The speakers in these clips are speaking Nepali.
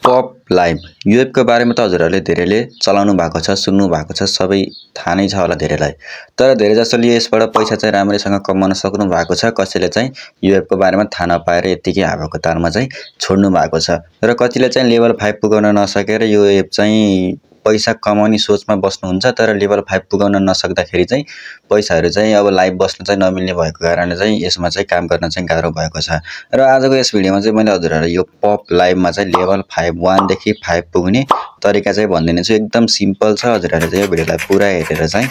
पप लाइभ यो एपको बारेमा त हजुरहरूले धेरैले चलाउनु भएको छ, सुन्नु भएको छ, सबै थाहा नै छ होला धेरैलाई। तर धेरैजसोले यसबाट पैसा चाहिँ राम्रैसँग कमाउन सक्नु भएको छ, कसैले चाहिँ यो एपको बारेमा थाहा नपाएर यत्तिकै हावाको तारमा चाहिँ छोड्नु भएको छ। र कतिले चाहिँ लेभल 5 पुगाउन नसकेर यो एप चाहिँ पैसा कमाउने सोचमा बस्नुहुन्छ, तर लेभल 5 पुगाउन नसक्दाखेरि चाहिँ पैसाहरू चाहिँ अब लाइभ बस्न चाहिँ नमिल्ने भएको कारणले चाहिँ यसमा चाहिँ काम गर्न चाहिँ गाह्रो भएको छ। र आजको यस भिडियोमा चाहिँ मैले हजुरहरूलाई यो पप लाइभमा चाहिँ लेभल 1 देखि 5 पुग्ने तरिका चाहिँ भनिदिने छु। एकदम सिम्पल छ। हजुरहरूले चाहिँ यो भिडियोलाई पुरा हेरेर चाहिँ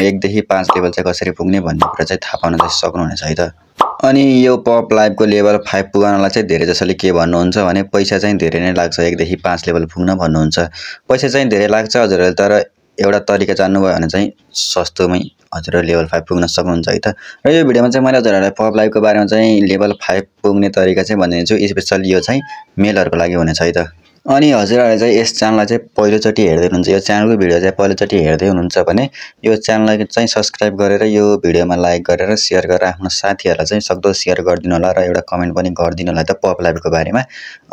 1 देखि 5 लेभल चाहिँ कसरी पुग्ने भन्ने कुरा चाहिँ थाहा पाउन चाहिँ सक्नुहुनेछ है त। अनि यो पप लाइभको लेभल 5 पुगाउनलाई चाहिँ धेरै जसोले के भन्नुहुन्छ भने पैसा चाहिँ धेरै नै लाग्छ, 1 देखि 5 लेभल पुग्न भन्नुहुन्छ। पैसा चाहिँ धेरै लाग्छ हजुरहरूले, तर एउटा तरिका जान्नुभयो भने चाहिँ सस्तोमै हजुरहरू लेभल 5 पुग्न सक्नुहुन्छ है त। र यो भिडियोमा चाहिँ मैले हजुरहरूलाई पप लाइभको बारेमा चाहिँ लेभल 5 पुग्ने तरिका चाहिँ भनिदिन्छु। स्पेशल यो चाहिँ मेलहरूको लागि हुनेछ है त। अनि हजुरहरूले चाहिँ यस च्यानललाई चाहिँ पहिलोचोटि हेर्दै हुनुहुन्छ, यो च्यानलको भिडियो चाहिँ पहिलोचोटि हेर्दै हुनुहुन्छ भने यो च्यानललाई चाहिँ सब्सक्राइब गरेर यो भिडियोमा लाइक गरेर सेयर गरेर आफ्नो साथीहरूलाई चाहिँ सक्दो सेयर गरिदिनु होला र एउटा कमेन्ट पनि गरिदिनु होला त पप लाइभको बारेमा।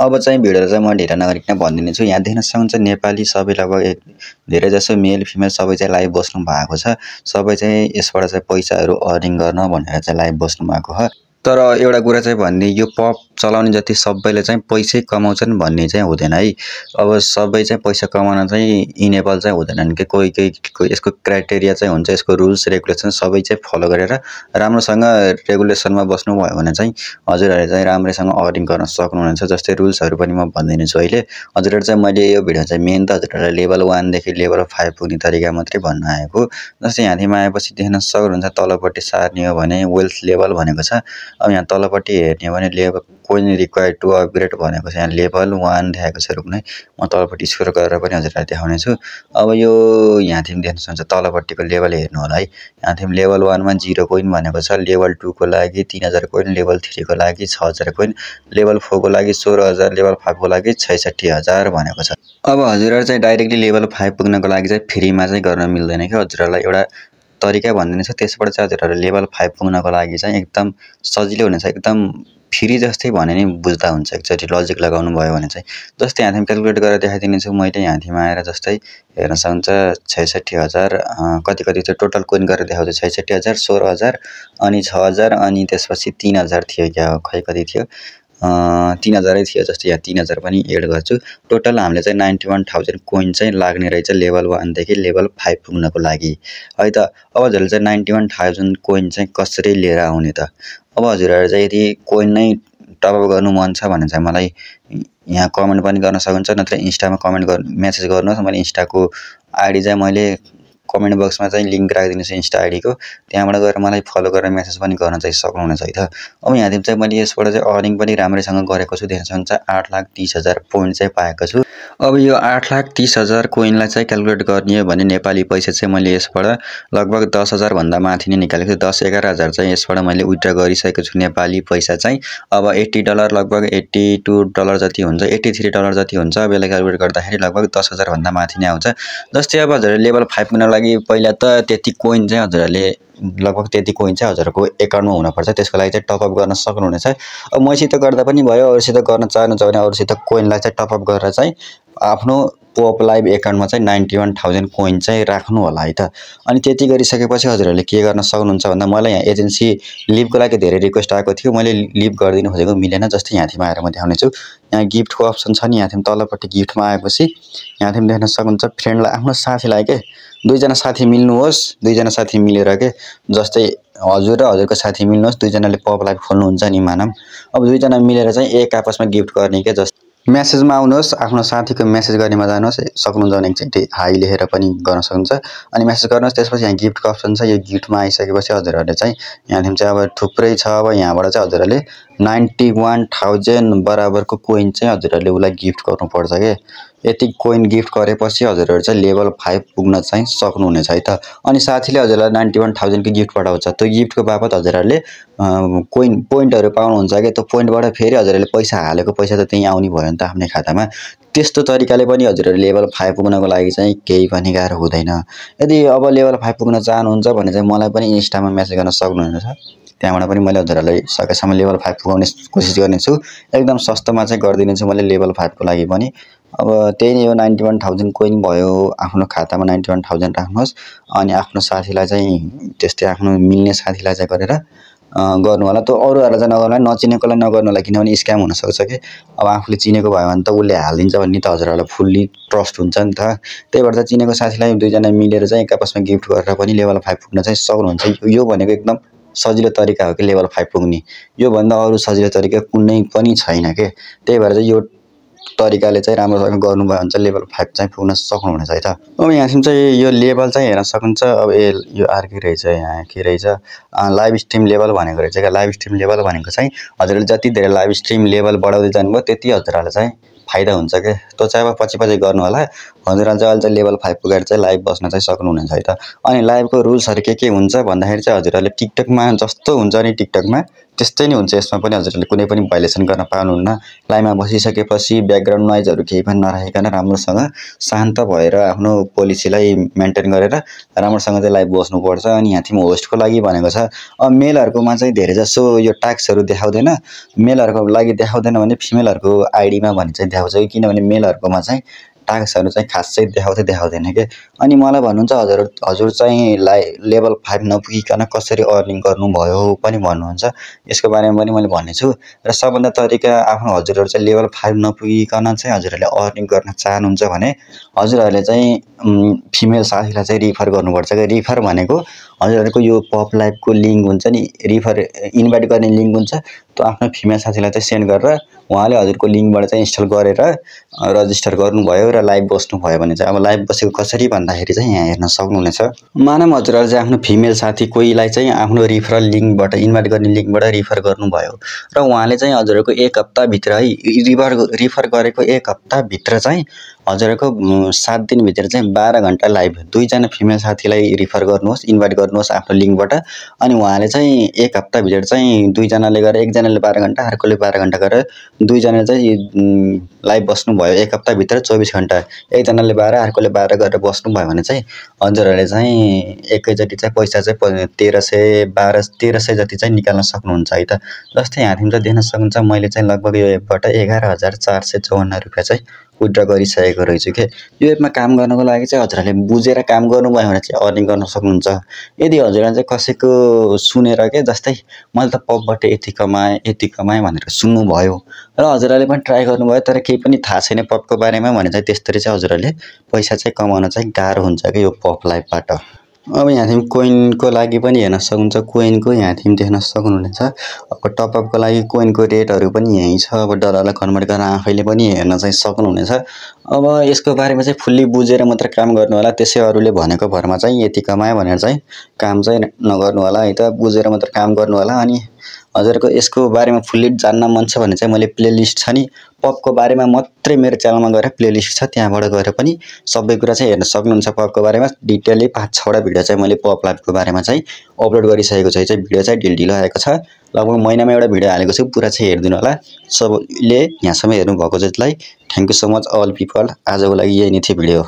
अब चाहिँ भिडियोलाई चाहिँ म ढिला नगरिकन भनिदिने छु। यहाँ देख्न सक्नुहुन्छ नेपाली सबै लगभग धेरैजसो मेल फिमेल सबै चाहिँ लाइभ बस्नु भएको छ। सबै चाहिँ यसबाट चाहिँ पैसाहरू अर्निङ गर्न भनेर चाहिँ लाइभ बस्नु भएको हो। तर एउटा कुरा चाहिँ भन्ने, यो पप चलाउने जति सबैले चाहिँ पैसै कमाउँछन् भन्ने चाहिँ हुँदैन है। अब सबै चाहिँ पैसा कमाउन चाहिँ इनेबल चाहिँ हुँदैनन् कि कोही यसको क्राइटेरिया चाहिँ हुन्छ, यसको रुल्स रेगुलेसन सबै चाहिँ फलो गरेर राम्रोसँग रेगुलेसनमा बस्नुभयो भने चाहिँ हजुरहरूले चाहिँ राम्रैसँग अर्निङ गर्न सक्नुहुनेछ। जस्तै रुल्सहरू पनि म भनिदिने छु अहिले। हजुरहरू चाहिँ मैले यो भिडियो चाहिँ मेन त हजुरहरूलाई लेभल 1 देखि लेभल 5 पुग्ने तरिका मात्रै भन्न आएको। जस्तै यहाँदेखि आएपछि देख्न सक्नुहुन्छ तलपट्टि सार्ने हो भने वेल्थ लेभल भनेको छ। अब यहाँ तलपट्टि हेर्ने हो भने level coin required to upgrade भनेको छ, यहाँ लेभल 1 देखाएको छ। रुक्नै म तलपट्टि स्क्रोल गरेर पनि हजुरलाई देखाउने छु। अब यो यहाँदेखि देख्न सक्नुहुन्छ तलपट्टिको लेभल हेर्नु होला है। यहाँदेखि लेभल 1 मा 0 कोइन भनेको छ, लेभल 2 को लागि 3000 कोइन, लेभल 3 को लागि 6000 कोइन, लेभल 4 को लागि 16000, लेभल 5 को लागि 66000 भनेको छ। अब हजुरहरू चाहिँ डाइरेक्टली लेभल 5 पुग्नको लागि चाहिँ फ्रीमा चाहिँ गर्न मिल्दैन कि, हजुरहरूलाई एउटा तरिका भनिदिने छु। त्यसबाट चाहिँ हजुरहरू लेभल 5 पुग्नको लागि चाहिँ एकदम सजिलो हुनेछ, एकदम फ्री जस्तै भने नि बुझ्दा हुन्छ एकचोटि लजिक लगाउनु भयो भने चाहिँ। जस्तै यहाँदेखि क्यालकुलेट गरेर देखाइदिने छु मैले। यहाँदेखि आएर जस्तै हेर्न सक्नुहुन्छ 66000 कति चाहिँ टोटल कोइन गरेर देखाउँछ। 66000, 16000 अनि 6000 अनि त्यसपछि 3000 थियो क्या, खै कति थियो 3000 थियो। जस्तै यहाँ 3000 पनि एड गर्छु। टोटल हामीले चाहिँ 91000 कोइन चाहिँ लाग्ने रहेछ लेभल 1 देखि लेभल 5 पुग्नको लागि है त। अब हजुरले चाहिँ 91000 कोइन चाहिँ कसरी लिएर आउने त? अब हजुरहरू चाहिँ यदि कोइन नै टपअप गर्नु मन छ भने चाहिँ मलाई यहाँ कमेन्ट पनि गर्न सक्नुहुन्छ, नत्र इन्स्टामा मेसेज गर्नुहोस्। मैले इन्स्टाको आइडी चाहिँ मैले कमेन्ट बक्समा चाहिँ लिङ्क राखिदिन्छु इन्स्टा आइडीको, त्यहाँबाट गएर मलाई फलो गरेर मेसेज पनि गर्न चाहिँ सक्नुहुनेछ है त। अब यहाँदेखि चाहिँ मैले यसबाट चाहिँ अर्निङ पनि राम्रैसँग गरेको छु। देख्न सक्नुहुन्छ 8,30,000 पोइन्ट चाहिँ पाएको छु। अब यो 8,30,000 कोइनलाई चाहिँ क्यालकुलेट गर्ने हो भने नेपाली पैसा चाहिँ मैले यसबाट लगभग 10,000 भन्दा माथि नै निकालेको छु। 10-11,000 चाहिँ यसबाट मैले विथड्र गरिसकेको छु नेपाली पैसा चाहिँ। अब $80 लगभग $82 जति हुन्छ, $83 जति हुन्छ। अब यसलाई क्यालकुलेट गर्दाखेरि लगभग 10,000 भन्दा माथि नै आउँछ। जस्तै अब हजुरहरूले लेभल 5 पुग्नको लागि पहिला त त्यति कोइन चाहिँ हजुरहरूले लगभग त्यति कोइन चाहिँ हजुरको एकाउन्टमा हुनुपर्छ। त्यसको लागि चाहिँ टपअप गर्न सक्नुहुनेछ। अब मसित गर्दा पनि भयो, अरूसित गर्न चाहनुहुन्छ भने अरूसित कोइनलाई चाहिँ टपअप गरेर चाहिँ आफ्नो पप लाइभ एकाउन्टमा चाहिँ 91000 कोइन चाहिँ राख्नु होला है त। अनि त्यति गरिसकेपछि हजुरहरूले के गर्न सक्नुहुन्छ भन्दा मलाई यहाँ एजेन्सी लिभको लागि धेरै रिक्वेस्ट आएको थियो, मैले लिभ गरिदिनु खोजेको मिलेन। जस्तै यहाँदेखि आएर म देखाउने छु। यहाँ गिफ्टको अप्सन छ नि, यहाँदेखि तलपट्टि गिफ्टमा आएपछि यहाँदेखि देख्न सक्नुहुन्छ फ्रेन्डलाई आफ्नो साथीलाई के 2 जना साथी मिल्नुहोस्, 2 जना साथी मिलेर के जस्तै हजुर र हजुरको साथी मिल्नुहोस्, 2 जनाले पप लाइभ खोल्नुहुन्छ नि मानम। अब 2 जना मिलेर चाहिँ एक आपसमा गिफ्ट गर्ने के। जस्तै मेसेजमा आउनुहोस्, आफ्नो साथीको मेसेज गर्नेमा जानुहोस्, सक्नुहुन्छ भने एकचोटि हाई लेखेर पनि गर्न सक्नुहुन्छ। अनि मेसेज गर्नुहोस्, त्यसपछि यहाँ गिफ्टको अप्सन छ। यो गिफ्टमा आइसकेपछि हजुरहरूले चाहिँ यहाँदेखि चाहिँ अब थुप्रै छ। अब यहाँबाट चाहिँ हजुरहरूले 91,000 बराबरको कोइन चाहिँ हजुरहरूले उसलाई गिफ्ट गर्नुपर्छ के। यति कोइन गिफ्ट गरेपछि हजुरहरू चाहिँ लेभल 5 पुग्न चाहिँ सक्नुहुनेछ है त। अनि साथीले हजुरलाई 91,000 को गिफ्ट पठाउँछ, त्यो गिफ्टको बापत हजुरहरूले कोइन पोइन्टहरू पाउनुहुन्छ क्या। त्यो पोइन्टबाट फेरि हजुरहरूले पैसा हालेको पैसा त त्यहीँ आउने भयो नि त आफ्नै खातामा। त्यस्तो तरिकाले पनि हजुरहरू लेभल 5 पुग्नको लागि चाहिँ केही पनि गाह्रो हुँदैन। यदि अब लेभल 5 पुग्न चाहनुहुन्छ भने चाहिँ मलाई पनि इन्स्टामा मेसेज गर्न सक्नुहुनेछ। त्यहाँबाट पनि मैले हजुरहरूलाई सकेसम्म लेभल 5 पुगाउने कोसिस गर्नेछु। एकदम सस्तोमा चाहिँ गरिदिनेछु मैले लेभल 5 को लागि पनि। अब त्यही नै हो 91,000 कोइन भयो आफ्नो खातामा 91,000 राख्नुहोस् अनि आफ्नो साथीलाई चाहिँ त्यस्तै आफ्नो मिल्ने साथीलाई चाहिँ गरेर गर्नु होला त्यो अरूहरूलाई चाहिँ नगर्नु होला नचिनेकोलाई नगर्नु होला किनभने स्क्याम हुन सक्छ के अब आफूले चिनेको भयो भने त उसले हालिदिन्छ भन्ने त हजुरहरूलाई फुल्ली ट्रस्ट हुन्छ नि त त्यही भएर चाहिँ चिनेको साथीलाई दुईजना मिलेर चाहिँ एक आपसमा गिफ्ट गरेर पनि लेभल 5 पुग्न चाहिँ सक्नुहुन्छ यो भनेको एकदम सजिलो तरिका हो कि लेभल 5 पुग्ने योभन्दा अरू सजिलो तरिका कुनै पनि छैन के त्यही भएर चाहिँ यो तरिकाले चाहिँ राम्रोसँग गर्नुभयो भने चाहिँ लेभल 5 चाहिँ पुग्न सक्नुहुनेछ है त अब यहाँसिम चाहिँ यो लेभल चाहिँ हेर्न सक्नुहुन्छ अब यो अर्कै रहेछ यहाँ के रहेछ लाइभ स्ट्रिम लेभल भनेको रहेछ क्या लाइभ स्ट्रिम लेभल भनेको चाहिँ हजुरले जति धेरै लाइभ स्ट्रिम लेभल बढाउँदै जानुभयो त्यति हजुरहरूलाई चाहिँ फाइदा हुन्छ के त्यो चाहिँ अब पछि गर्नु होला हजुरहरूले चाहिँ अहिले चाहिँ लेभल 5 पुगेर चाहिँ लाइभ बस्न चाहिँ सक्नुहुनेछ है त अनि लाइभको रुल्सहरू के हुन्छ भन्दाखेरि चाहिँ हजुरहरूले टिकटकमा जस्तो हुन्छ नि टिकटकमा त्यस्तै नै हुन्छ यसमा पनि हजुरहरूले कुनै पनि भाइलेसन गर्न पाउनुहुन्न लाइभमा बसिसकेपछि ब्याकग्राउन्ड नोइजहरू केही पनि नराखिकन राम्रोसँग शान्त भएर आफ्नो पोलिसीलाई मेन्टेन गरेर राम्रोसँग चाहिँ लाइभ बस्नुपर्छ अनि यहाँ थिम होस्टको लागि भनेको छ अब मेलहरुकोमा चाहिँ धेरै जसो यो टास्कहरू देखाउँदैन मेलहरुको लागि देखाउँदैन भने फिमेलहरुको आइडीमा भने चाहिँ देखाउँछ किनभने मेलहरुकोमा चाहिँ टास्कहरू चाहिँ खासै देखाउँदैन के अनि मलाई भन्नुहुन्छ हजुर चाहिँ लेभल 5 नपुगिकन कसरी अर्निङ गर्नुभयो पनि भन्नुहुन्छ यसको बारेमा पनि मैले भन्नेछु र सबभन्दा तरिका आफ्नो हजुरहरू चाहिँ लेभल 5 नपुगिकन चाहिँ हजुरहरूले अर्निङ गर्न चाहनुहुन्छ भने हजुरहरूले चाहिँ फिमेल साथीलाई चाहिँ रिफर गर्नुपर्छ के रिफर भनेको हजुरहरूको यो पप लाइभको लिङ्क हुन्छ नि रिफर इन्भाइट गर्ने लिङ्क हुन्छ त्यो आफ्नो फिमेल साथीलाई चाहिँ सेन्ड गरेर उहाँले हजुरको लिङ्कबाट चाहिँ इन्स्टल गरेर रजिस्टर गर्नुभयो र लाइभ बस्नुभयो भने चाहिँ अब लाइभ बसेको कसरी भन्दाखेरि चाहिँ यहाँ हेर्न सक्नुहुनेछ मानव हजुरहरूले चाहिँ आफ्नो फिमेल साथी कोहीलाई चाहिँ आफ्नो रिफरल लिङ्कबाट इन्भाइट गर्ने लिङ्कबाट रिफर गर्नुभयो र उहाँले चाहिँ हजुरहरूको एक हप्ताभित्र है रिफर गरेको एक हप्ताभित्र चाहिँ हजुरहरूको 7 दिनभित्र चाहिँ 12 घण्टा लाइभ दुईजना फिमेल साथीलाई रिफर गर्नुहोस् इन्भाइट गर्नुहोस् आफ्नो लिङ्कबाट अनि उहाँले चाहिँ एक हप्ताभित्र चाहिँ दुईजनाले गरेर एकजनाले 12 घण्टा अर्कोले 12 घण्टा गरेर दुईजनाले चाहिँ लाइभ बस्नुभयो एक हप्ताभित्र 24 घण्टा एकजनाले 12 अर्कोले 12 गरेर बस्नुभयो भने चाहिँ हजुरहरूले चाहिँ एकैचोटि चाहिँ पैसा चाहिँ 1300 जति चाहिँ निकाल्न सक्नुहुन्छ है त जस्तै यहाँ तिमी चाहिँ देख्न सक्नुहुन्छ मैले चाहिँ लगभग यो एपबाट 11,454 रुपैयाँ चाहिँ विथड्र गरिसकेको रहेछु के यो एपमा काम गर्नको लागि चाहिँ हजुरहरूले बुझेर काम गर्नुभयो भने चाहिँ अर्निङ गर्न सक्नुहुन्छ यदि हजुरहरूले चाहिँ कसैको सुनेर के जस्तै मैले त पपबाट यति कमाएँ भनेर सुन्नुभयो र हजुरहरूले पनि ट्राई गर्नुभयो तर केही पनि थाहा छैन पपको बारेमा भने चाहिँ त्यसरी चाहिँ हजुरहरूले पैसा चाहिँ कमाउन चाहिँ गाह्रो हुन्छ के यो पप लाइभबाट अब यहाँ थिम कोइनको लागि पनि हेर्न सक्नुहुन्छ कोइनको यहाँ थिम देख्न सक्नुहुनेछ अब टपअपको लागि कोइनको रेटहरू पनि यही छ अब डलरलाई कन्भर्ट गरेर आफैले पनि हेर्न चाहिँ सक्नुहुनेछ अब यसको बारेमा चाहिँ फुल्ली बुझेर मात्र काम गर्नु होला त्यसै अरूले भनेको भरमा चाहिँ यति कमाए भनेर चाहिँ काम चाहिँ नगर्नु होला है त बुझेर मात्र काम गर्नु होला अनि हजुरको यसको बारेमा फुल्ली जान्न मन छ भने चाहिँ मैले प्लेलिस्ट छ नि पपको बारेमा मात्रै मेरो च्यानलमा गएर प्लेलिस्ट छ त्यहाँबाट गएर पनि सबै कुरा चाहिँ हेर्न सक्नुहुन्छ पपको बारेमा डिटेलली 5-6 वटा भिडियो चाहिँ मैले पप लाइभको बारेमा चाहिँ अपलोड गरिसकेको छु चाहिँ भिडियो चाहिँ ढिलो आएको छ लगभग महिनामा एउटा भिडियो हालेको छु पुरा चाहिँ हेर्दिनु होला सबैले यहाँसम्म हेर्नु भएको जतिलाई thank you so much all people आजको लागि यही नै थियो भिडियो